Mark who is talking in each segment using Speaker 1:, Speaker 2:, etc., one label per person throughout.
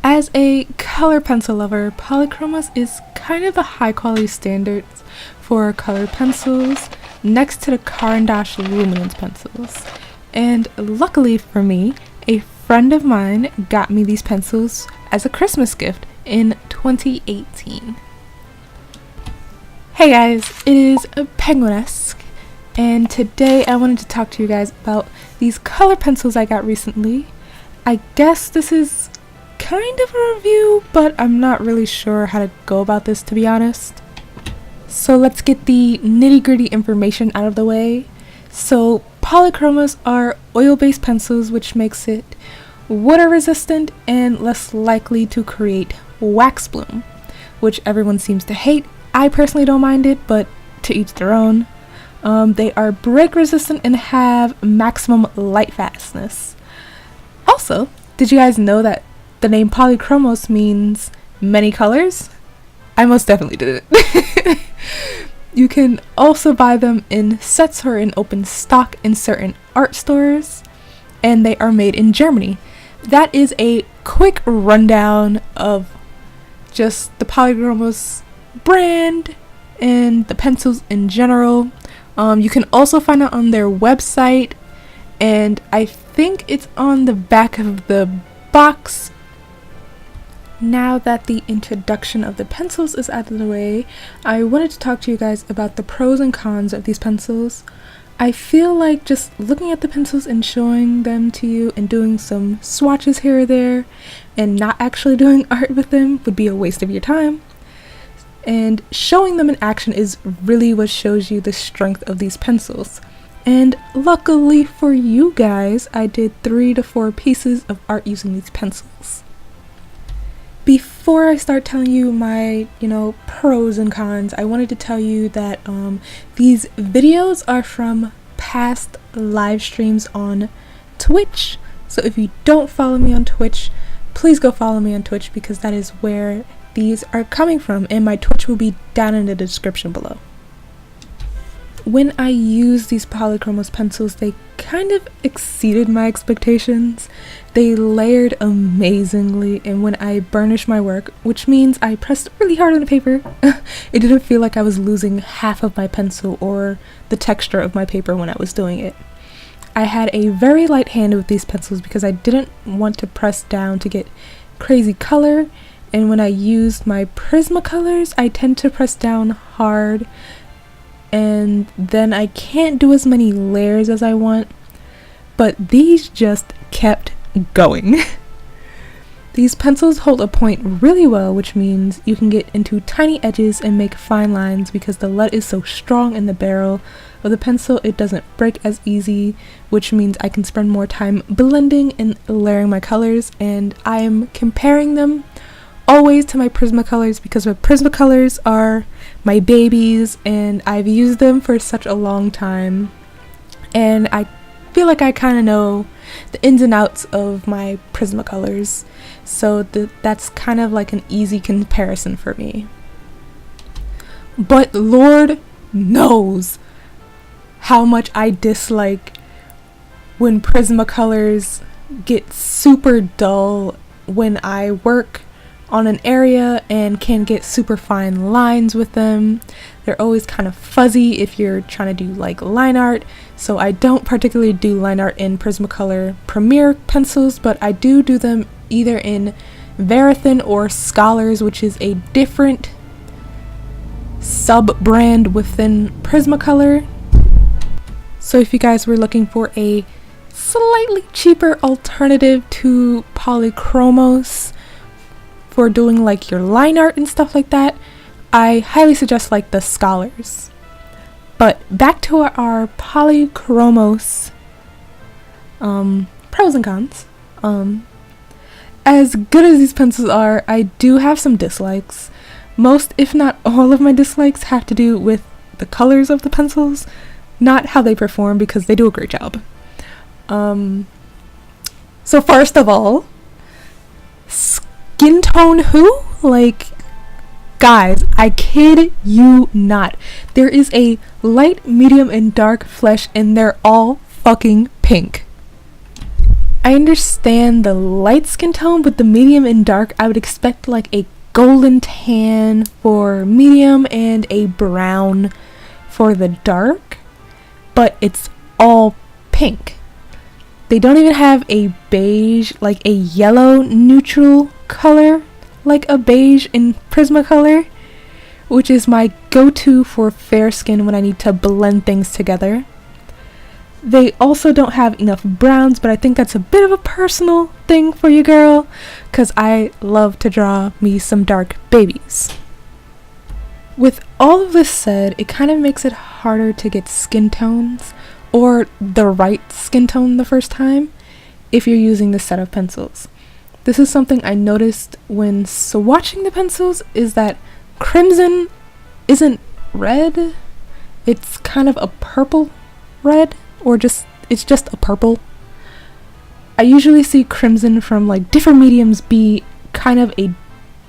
Speaker 1: As a color pencil lover, Polychormos is kind of the high quality standards for colored pencils next to the Caran d'Ache luminance pencils. And luckily for me, a friend of mine got me these pencils as a Christmas gift in 2018. Hey guys, it is PenguinEsk, and today I wanted to talk to you guys about these color pencils I got recently. I guess this is kind of a review, but I'm not really sure how to go about this, to be honest. So let's get the nitty-gritty information out of the way. So Polychormos are oil-based pencils, which makes it water resistant and less likely to create wax bloom, which everyone seems to hate. I personally don't mind it, but to each their own. They are break resistant and have maximum light fastness. Also, did you guys know that the name Polychormos means many colors? I most definitely did it. You can also buy them in sets or in open stock in certain art stores, and they are made in Germany. That is a quick rundown of just the Polychormos brand and the pencils in general. You can also find it on their website, and I think it's on the back of the box. Now that the introduction of the pencils is out of the way, I wanted to talk to you guys about the pros and cons of these pencils. I feel like just looking at the pencils and showing them to you and doing some swatches here or there and not actually doing art with them would be a waste of your time. And showing them in action is really what shows you the strength of these pencils. And luckily for you guys, I did 3 to 4 pieces of art using these pencils. Before I start telling you my, pros and cons, I wanted to tell you that these videos are from past live streams on Twitch. So if you don't follow me on Twitch, please go follow me on Twitch, because that is where these are coming from, and my Twitch will be down in the description below. When I used these Polychormos pencils, they kind of exceeded my expectations. They layered amazingly, and when I burnished my work, which means I pressed really hard on the paper, it didn't feel like I was losing half of my pencil or the texture of my paper when I was doing it. I had a very light hand with these pencils because I didn't want to press down to get crazy color, and when I used my Prismacolors, I tend to press down hard, and then I can't do as many layers as I want, but these just kept going. These pencils hold a point really well, which means you can get into tiny edges and make fine lines because the lead is so strong in the barrel of the pencil it doesn't break as easy, which means I can spend more time blending and layering my colors, and I am comparing them always to my Prismacolors because my Prismacolors are my babies and I've used them for such a long time, and I feel like I kind of know the ins and outs of my Prismacolors, so that's kind of like an easy comparison for me. But Lord knows how much I dislike when Prismacolors get super dull when I work on an area and can get super fine lines with them. They're always kind of fuzzy if you're trying to do like line art, so I don't particularly do line art in Prismacolor Premier pencils, but I do them either in Verithin or Scholars, which is a different sub-brand within Prismacolor. So if you guys were looking for a slightly cheaper alternative to Polychormos for doing like your line art and stuff like that, I highly suggest like the Scholars. But back to our Polychormos pros and cons. As good as these pencils are, I do have some dislikes. Most, if not all, of my dislikes have to do with the colors of the pencils, not how they perform, because they do a great job. So first of all, skin tone who? Like, guys, I kid you not. There is a light, medium, and dark flesh, and they're all fucking pink. I understand the light skin tone, but the medium and dark, I would expect like a golden tan for medium and a brown for the dark, but it's all pink. They don't even have a beige, like a yellow neutral color, like a beige in Prismacolor, which is my go-to for fair skin when I need to blend things together. They also don't have enough browns, but I think that's a bit of a personal thing for you, girl, because I love to draw me some dark babies. With all of this said, it kind of makes it harder to get skin tones or the right skin tone the first time if you're using this set of pencils. This is something I noticed when swatching the pencils, is that crimson isn't red. It's kind of a purple red, or it's just a purple. I usually see crimson from like different mediums be kind of a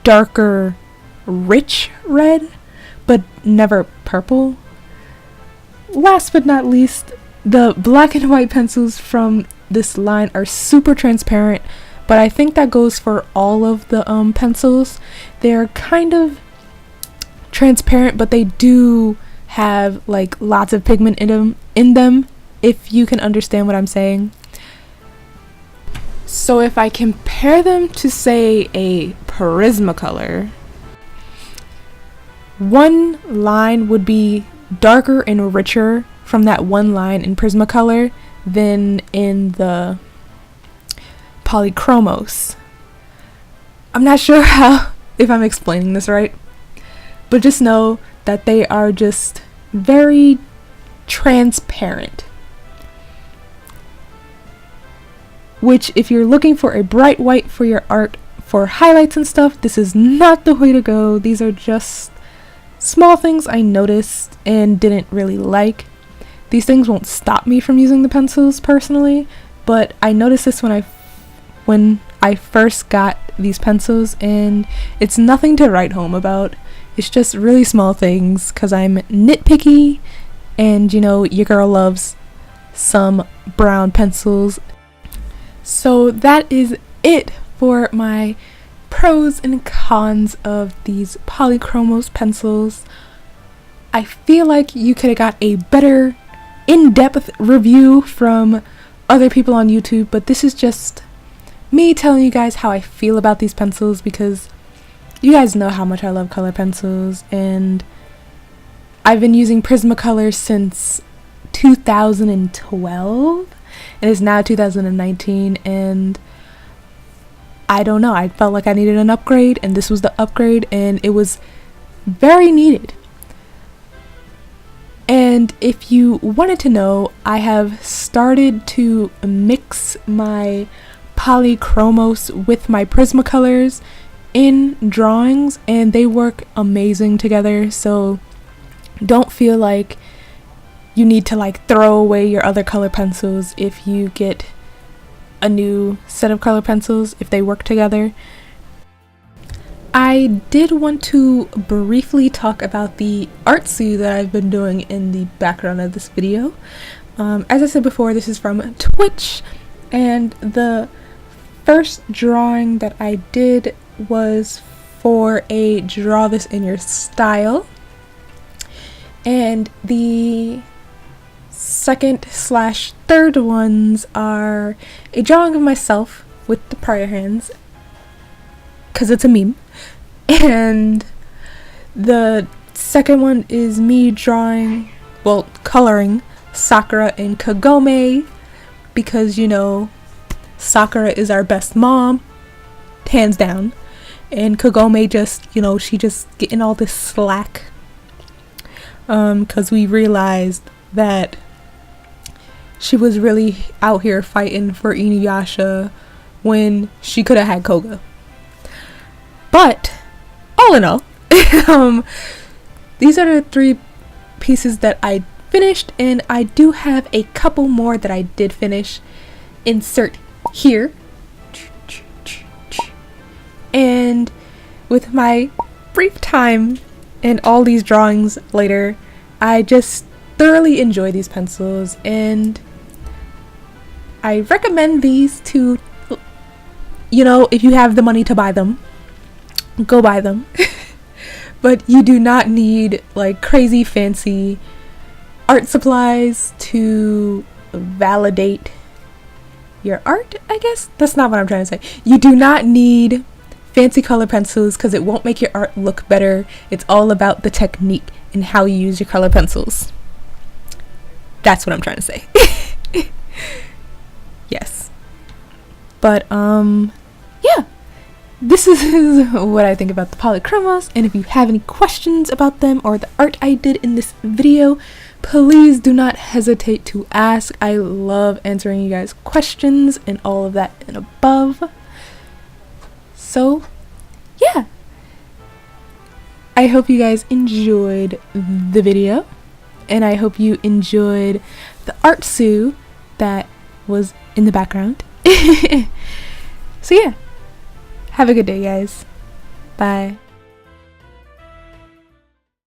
Speaker 1: darker, rich red, but never purple. Last but not least, the black and white pencils from this line are super transparent, but I think that goes for all of the pencils. They're kind of transparent, but they do have like lots of pigment in them, if you can understand what I'm saying. So if I compare them to, say, a Prismacolor, one line would be darker and richer from that one line in Prismacolor than in the Polychormos. I'm not sure if I'm explaining this right, but just know that they are just very transparent. Which, if you're looking for a bright white for your art for highlights and stuff, this is not the way to go. These are just small things I noticed and didn't really like. These things won't stop me from using the pencils personally, but I noticed this when I first got these pencils, and it's nothing to write home about. It's just really small things because I'm nitpicky, and you know, your girl loves some brown pencils. So that is it for my pros and cons of these Polychormos pencils. I feel like you could have got a better in-depth review from other people on YouTube, but this is just me telling you guys how I feel about these pencils, because you guys know how much I love color pencils, and I've been using Prismacolor since 2012. It is now 2019, and I don't know, I felt like I needed an upgrade, and this was the upgrade, and it was very needed. And if you wanted to know, I have started to mix my Polychormos with my Prismacolors in drawings, and they work amazing together, so don't feel like you need to like throw away your other color pencils if you get a new set of color pencils, if they work together. I did want to briefly talk about the artsy that I've been doing in the background of this video. As I said before, this is from Twitch, and the first drawing that I did was for a draw this in your style, and the second/third ones are a drawing of myself with the prior hands, because it's a meme, and the second one is me coloring Sakura and Kagome, because you know Sakura is our best mom, hands down, and Kagome just, you know, she just getting all this slack because we realized that she was really out here fighting for Inuyasha when she could have had Koga. But all in all, these are the 3 pieces that I finished, and I do have a couple more that I did finish. Insert here. And with my brief time and all these drawings later, I just thoroughly enjoy these pencils, and I recommend these to, you know, if you have the money to buy them, go buy them. But you do not need like crazy fancy art supplies to validate your art, I guess. That's not what I'm trying to say. You do not need fancy color pencils because it won't make your art look better. It's all about the technique and how you use your color pencils. That's what I'm trying to say. Yes. But yeah, this is what I think about the Polychormos, and if you have any questions about them or the art I did in this video, please do not hesitate to ask. I love answering you guys' questions and all of that and above. So yeah, I hope you guys enjoyed the video, and I hope you enjoyed the art sue that was in the background. So yeah, have a good day, guys. Bye.